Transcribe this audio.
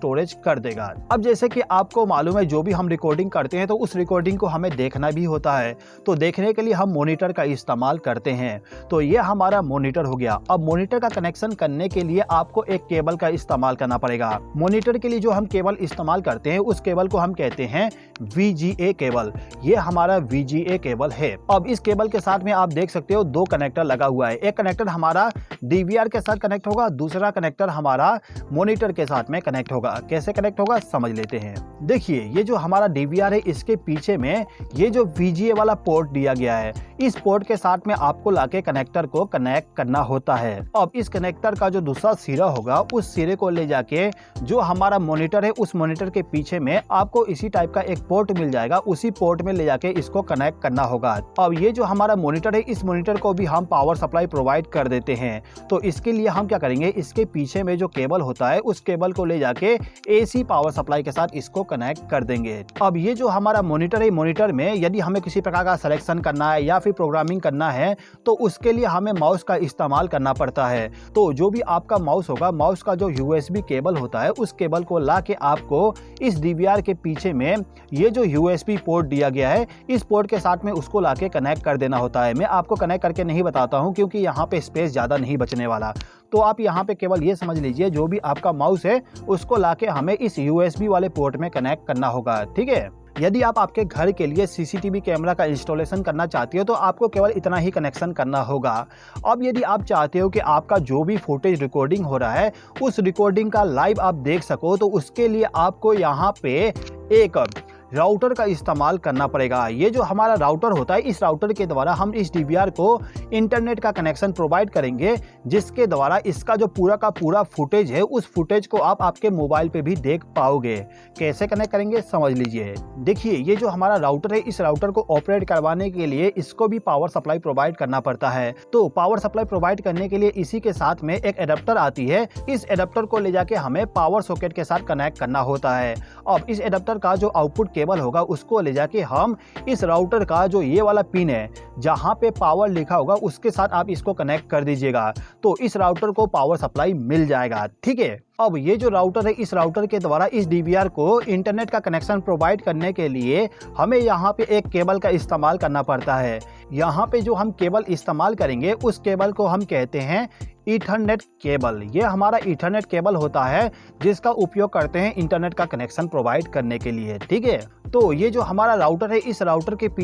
Storage कर देगा। अब जैसे कि आपको मालूम है, जो भी हम रिकॉर्डिंग करते हैं तो उस रिकॉर्डिंग को हमें देखना भी होता है, तो देखने के लिए हम मॉनिटर का इस्तेमाल करते हैं। तो ये हमारा मॉनिटर हो गया। अब मॉनिटर का कनेक्शन करने के लिए आपको एक केबल का इस्तेमाल करना पड़ेगा। मॉनिटर के लिए जो हम केबल इस्तेमाल करते हैं उस केबल को हम कहते हैं VGA केबल। ये हमारा VGA केबल है। अब इस केबल के साथ में आप देख सकते हो दो कनेक्टर लगा हुआ है। एक कनेक्टर हमारा DVR के साथ कनेक्ट होगा, दूसरा कनेक्टर हमारा मॉनिटर के साथ में कनेक्ट होगा। कैसे कनेक्ट होगा समझ लेते हैं। देखिए, ये जो हमारा DVR है इसके पीछे में ये जो VGA वाला पोर्ट दिया गया है, इस पोर्ट के साथ में आपको लाके कनेक्टर को कनेक्ट करना होता है। अब इस कनेक्टर का जो दूसरा सिरा होगा उस सिरे को ले जाके जो हमारा मॉनिटर है उस मॉनिटर के पीछे में आपको इसी टाइप का एक पोर्ट मिल जाएगा, उसी पोर्ट में ले जाके इसको कनेक्ट करना होगा। अब ये जो हमारा मॉनिटर है इस मॉनिटर को भी हम पावर सप्लाई प्रोवाइड कर देते हैं। तो इसके लिए हम क्या करेंगे, इसके पीछे में जो केबल होता है उस केबल को ले जाके AC पावर सप्लाई के साथ इसको कनेक्ट कर देंगे। अब ये जो हमारा मॉनिटर है, मॉनिटर में यदि हमें किसी प्रकार का सिलेक्शन करना है या फिर प्रोग्रामिंग करना है तो उसके लिए हमें माउस का इस्तेमाल करना पड़ता है। तो जो भी आपका माउस होगा, माउस का जो USB केबल होता है उस केबल को ला के आपको इस DVR के पीछे में ये जो USB पोर्ट दिया गया है इस पोर्ट के साथ में उसको लाके कनेक्ट कर देना होता है। मैं आपको कनेक्ट करके नहीं बताता हूं क्योंकि यहाँ पे स्पेस ज़्यादा नहीं बचने वाला। तो आप यहाँ पे केवल ये समझ लीजिए, जो भी आपका माउस है उसको लाके हमें इस USB वाले पोर्ट में कनेक्ट करना होगा। ठीक है। यदि आप आपके घर के लिए CCTV कैमरा का इंस्टॉलेशन करना चाहते हो तो आपको केवल इतना ही कनेक्शन करना होगा। अब यदि आप चाहते हो कि आपका जो भी फुटेज रिकॉर्डिंग हो रहा है उस रिकॉर्डिंग का लाइव आप देख सको, तो उसके लिए आपको यहाँ पे एक राउटर का इस्तेमाल करना पड़ेगा। ये जो हमारा राउटर होता है, इस राउटर के द्वारा हम इस DVR को इंटरनेट का कनेक्शन प्रोवाइड करेंगे, जिसके द्वारा इसका जो पूरा का पूरा फुटेज है उस फुटेज को आप आपके मोबाइल पे भी देख पाओगे। कैसे कनेक्ट करेंगे समझ लीजिए। देखिए, ये जो हमारा राउटर है इस राउटर को ऑपरेट करवाने के लिए इसको भी पावर सप्लाई प्रोवाइड करना पड़ता है। तो पावर सप्लाई प्रोवाइड करने के लिए इसी के साथ में एक एडाप्टर आती है। इस एडाप्टर को ले जाके हमें पावर सॉकेट के साथ कनेक्ट करना होता है। अब इस एडाप्टर का जो आउटपुट केबल होगा उसको ले जाके हम इस राउटर का जो ये वाला पिन है जहां पे पावर लिखा होगा उसके साथ आप इसको कनेक्ट कर दीजिएगा, तो इस राउटर को पावर सप्लाई मिल जाएगा। ठीक है। अब ये जो राउटर है इस राउटर के द्वारा इस DVR को इंटरनेट का कनेक्शन प्रोवाइड करने के लिए हमें यहाँ पे एक केबल का इस्तेमाल करना पड़ता है। यहाँ पे जो हम केबल इस्तेमाल करेंगे उस केबल को हम कहते हैं ईथरनेट केबल। ये हमारा ईथरनेट केबल होता है जिसका उपयोग करते हैं इंटरनेट का कनेक्शन प्रोवाइड करने के लिए। ठीक है। तो ये जो हमारा राउटर है इस राउटर के पीछे